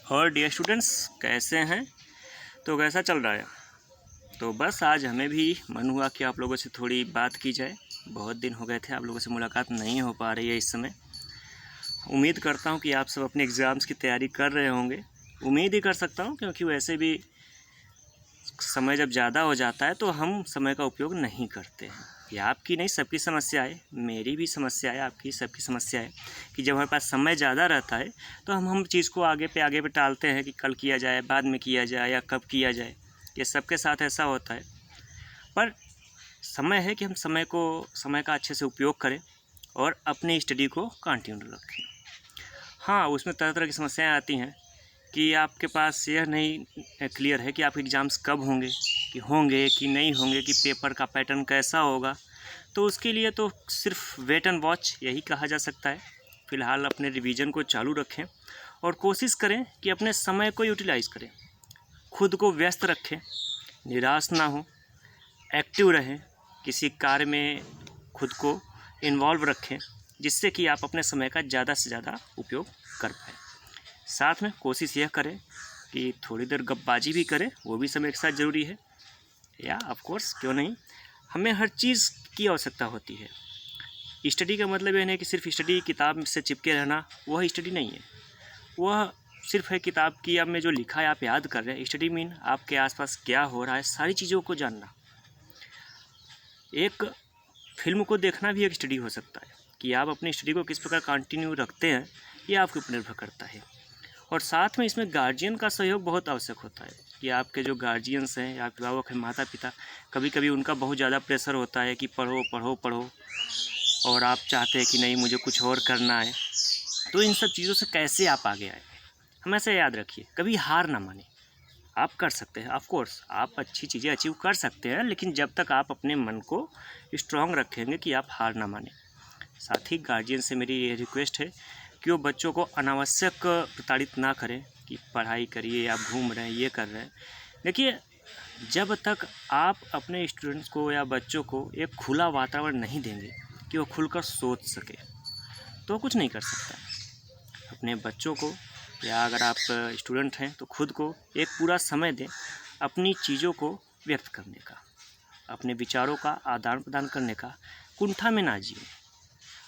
और dear students, कैसे हैं? तो कैसा चल रहा है? तो बस आज हमें भी मन हुआ कि आप लोगों से थोड़ी बात की जाए। बहुत दिन हो गए थे, आप लोगों से मुलाकात नहीं हो पा रही है इस समय। उम्मीद करता हूं कि आप सब अपने एग्ज़ाम्स की तैयारी कर रहे होंगे। उम्मीद ही कर सकता हूं, क्योंकि वैसे भी समय जब ज़्यादा हो जाता है तो हम समय का उपयोग नहीं करते हैं। ये आपकी नहीं, सबकी समस्या है, मेरी भी समस्या है, आपकी सबकी समस्या है कि जब हमारे पास समय ज़्यादा रहता है तो हम चीज़ को आगे पे टालते हैं कि कल किया जाए, बाद में किया जाए या कब किया जाए। ये सबके साथ ऐसा होता है। पर समय है कि हम समय का अच्छे से उपयोग करें और अपनी स्टडी को कंटिन्यू रखें। हाँ, उसमें तरह तरह की समस्याएँ आती हैं कि आपके पास यह नहीं क्लियर है कि आपके एग्ज़ाम्स कब होंगे कि नहीं होंगे, कि पेपर का पैटर्न कैसा होगा। तो उसके लिए तो सिर्फ वेट एंड वॉच यही कहा जा सकता है। फ़िलहाल अपने रिवीजन को चालू रखें और कोशिश करें कि अपने समय को यूटिलाइज़ करें, खुद को व्यस्त रखें, निराश ना हो, एक्टिव रहें, किसी कार्य में खुद को इन्वॉल्व रखें, जिससे कि आप अपने समय का ज़्यादा से ज़्यादा उपयोग कर पाएँ। साथ में कोशिश यह करें कि थोड़ी देर गप्पबाजी भी करें, वो भी समय के साथ ज़रूरी है। या ऑफ कोर्स क्यों नहीं, हमें हर चीज़ की आवश्यकता होती है। स्टडी का मतलब ये नहीं कि सिर्फ स्टडी किताब से चिपके रहना, वह स्टडी नहीं है। वह सिर्फ है किताब की अब में जो लिखा है आप याद कर रहे हैं। स्टडी मीन आपके आसपास क्या हो रहा है, सारी चीज़ों को जानना। एक फिल्म को देखना भी एक स्टडी हो सकता है कि आप अपनी स्टडी को किस प्रकार कंटिन्यू रखते हैं, ये आपके ऊपर निर्भर करता है। और साथ में इसमें गार्जियन का सहयोग बहुत आवश्यक होता है कि आपके जो गार्जियंस हैं या अभिभावक हैं, माता पिता, कभी कभी उनका बहुत ज़्यादा प्रेशर होता है कि पढ़ो पढ़ो पढ़ो, और आप चाहते हैं कि नहीं मुझे कुछ और करना है। तो इन सब चीज़ों से कैसे आप आगे आए, हमेशा याद रखिए, कभी हार ना माने। आप कर सकते हैं, ऑफ कोर्स आप अच्छी चीज़ें अचीव कर सकते हैं, लेकिन जब तक आप अपने मन को स्ट्रांग रखेंगे कि आप हार ना माने। साथ ही गार्जियन से मेरी ये रिक्वेस्ट है कि वो बच्चों को अनावश्यक प्रताड़ित ना करें कि पढ़ाई करिए, आप घूम रहे हैं, ये कर रहे हैं। देखिए, जब तक आप अपने स्टूडेंट्स को या बच्चों को एक खुला वातावरण नहीं देंगे कि वो खुलकर सोच सके, तो कुछ नहीं कर सकता। अपने बच्चों को, या अगर आप स्टूडेंट हैं तो खुद को एक पूरा समय दें अपनी चीज़ों को व्यक्त करने का, अपने विचारों का आदान प्रदान करने का। कुंठा में ना जिए।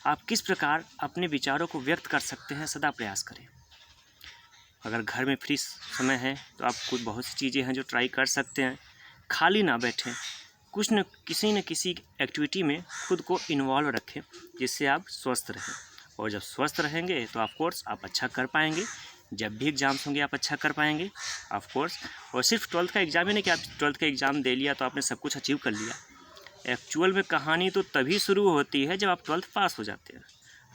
आप किस प्रकार अपने विचारों को व्यक्त कर सकते हैं, सदा प्रयास करें। अगर घर में फ्री समय है तो आप कुछ बहुत सी चीज़ें हैं जो ट्राई कर सकते हैं। खाली ना बैठें, कुछ न किसी एक्टिविटी में खुद को इन्वॉल्व रखें, जिससे आप स्वस्थ रहें। और जब स्वस्थ रहेंगे तो ऑफ कोर्स आप अच्छा कर पाएंगे। जब भी एग्ज़ाम्स होंगे आप अच्छा कर पाएंगे, ऑफ कोर्स। और सिर्फ 12th का एग्ज़ाम ही नहीं कि आप 12th का एग्ज़ाम दे लिया तो आपने सब कुछ अचीव कर लिया। एक्चुअल में कहानी तो तभी शुरू होती है जब आप 12th पास हो जाते हैं।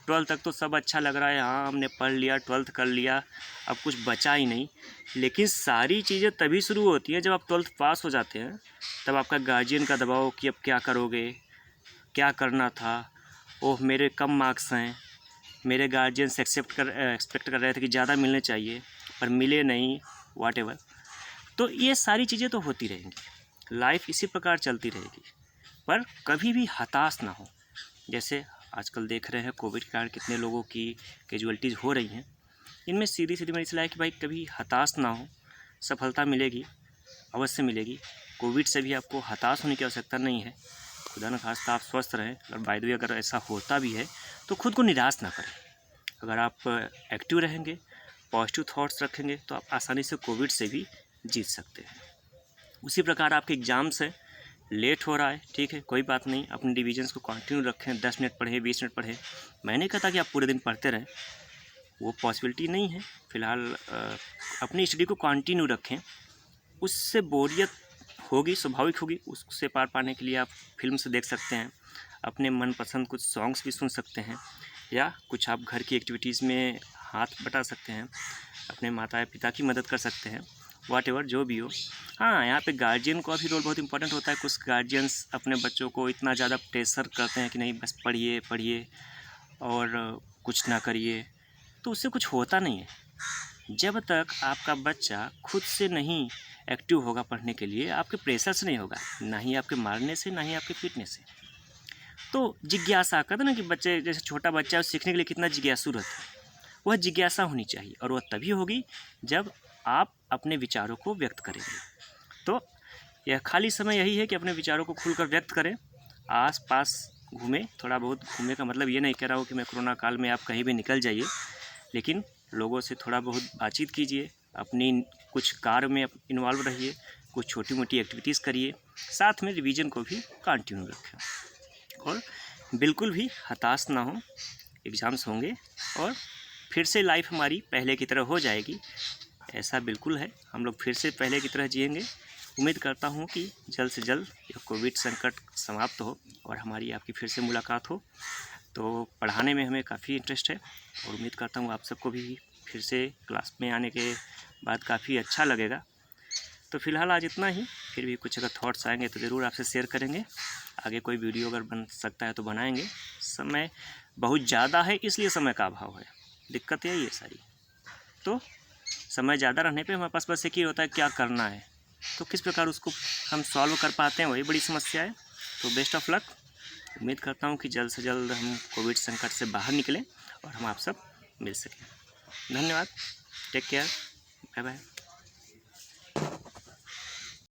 12th तक तो सब अच्छा लग रहा है, हाँ हमने पढ़ लिया, 12th कर लिया, अब कुछ बचा ही नहीं। लेकिन सारी चीज़ें तभी शुरू होती हैं जब आप 12th पास हो जाते हैं। तब आपका गार्जियन का दबाव कि अब क्या करोगे, क्या करना था, ओह मेरे कम मार्क्स हैं, मेरे गार्जियंस एक्सपेक्ट कर रहे थे कि ज़्यादा मिलने चाहिए पर मिले नहीं, व्हाटएवर। तो ये सारी चीज़ें तो होती रहेंगी, लाइफ इसी प्रकार चलती रहेगी। पर कभी भी हताश ना हो। जैसे आजकल देख रहे हैं कोविड के कारण कितने लोगों की कैजुअलिटीज़ हो रही हैं। इनमें सीधी सीधी मेरी सलाह है कि भाई कभी हताश ना हो, सफलता मिलेगी, अवश्य मिलेगी। कोविड से भी आपको हताश होने की आवश्यकता नहीं है। खुदा न खास्ता आप स्वस्थ रहें, और बाय द वे अगर ऐसा होता भी है तो खुद को निराश ना करें। अगर आप एक्टिव रहेंगे, पॉजिटिव थॉट्स रखेंगे, तो आप आसानी से कोविड से भी जीत सकते हैं। उसी प्रकार आपके एग्ज़ाम्स हैं, लेट हो रहा है, ठीक है, कोई बात नहीं, अपने रिविजन्स को कंटिन्यू रखें। 10 मिनट पढ़ें, 20 मिनट पढ़ें। मैं नहीं कहता कि आप पूरे दिन पढ़ते रहें, वो पॉसिबिलिटी नहीं है। फ़िलहाल अपनी स्टडी को कंटिन्यू रखें। उससे बोरियत होगी, स्वाभाविक होगी, उससे पार पाने के लिए आप फिल्म्स देख सकते हैं, अपने मनपसंद कुछ सॉन्ग्स भी सुन सकते हैं, या कुछ आप घर की एक्टिविटीज़ में हाथ बटा सकते हैं, अपने माता पिता की मदद कर सकते हैं, व्हाटएवर जो भी हो। हाँ, यहाँ पे गार्जियन का भी रोल बहुत इंपॉर्टेंट होता है। कुछ गार्जियंस अपने बच्चों को इतना ज़्यादा प्रेशर करते हैं कि नहीं बस पढ़िए पढ़िए और कुछ ना करिए, तो उससे कुछ होता नहीं है। जब तक आपका बच्चा खुद से नहीं एक्टिव होगा पढ़ने के लिए, आपके प्रेशर से नहीं होगा, ना ही आपके मारने से, ना ही आपके पीटने से। तो जिज्ञासा कहते ना कि बच्चे, जैसे छोटा बच्चा है, सीखने के लिए कितना जिज्ञासु रहता है, वह जिज्ञासा होनी चाहिए, और वह तभी होगी जब आप अपने विचारों को व्यक्त करेंगे। तो यह खाली समय यही है कि अपने विचारों को खुलकर व्यक्त करें, आस पास घूमें। थोड़ा बहुत घूमने का मतलब ये नहीं कह रहा हूँ कि मैं कोरोना काल में आप कहीं भी निकल जाइए, लेकिन लोगों से थोड़ा बहुत बातचीत कीजिए, अपनी कुछ कार्य में इन्वॉल्व रहिए, कुछ छोटी मोटी एक्टिविटीज़ करिए, साथ में रिवीजन को भी कंटिन्यू रखें, और बिल्कुल भी हताश ना हो। एग्ज़ाम्स होंगे और फिर से लाइफ हमारी पहले की तरह हो जाएगी, ऐसा बिल्कुल है। हम लोग फिर से पहले की तरह जिएंगे। उम्मीद करता हूँ कि जल्द से जल्द यह कोविड संकट समाप्त हो और हमारी आपकी फिर से मुलाकात हो। तो पढ़ाने में हमें काफ़ी इंटरेस्ट है, और उम्मीद करता हूँ आप सबको भी फिर से क्लास में आने के बाद काफ़ी अच्छा लगेगा। तो फ़िलहाल आज इतना ही, फिर भी कुछ अगर थॉट्स आएंगे तो ज़रूर आपसे शेयर करेंगे। आगे कोई वीडियो अगर बन सकता है तो बनाएंगे। समय बहुत ज़्यादा है, इसलिए समय का अभाव है, दिक्कत यही है सारी। तो समय ज़्यादा रहने पे हमारे पास बस एक ही होता है क्या करना है, तो किस प्रकार उसको हम सॉल्व कर पाते हैं, वही बड़ी समस्या है। तो बेस्ट ऑफ लक। उम्मीद करता हूँ कि जल्द से जल्द हम कोविड संकट से बाहर निकलें और हम आप सब मिल सकें। धन्यवाद। Take care. Bye bye.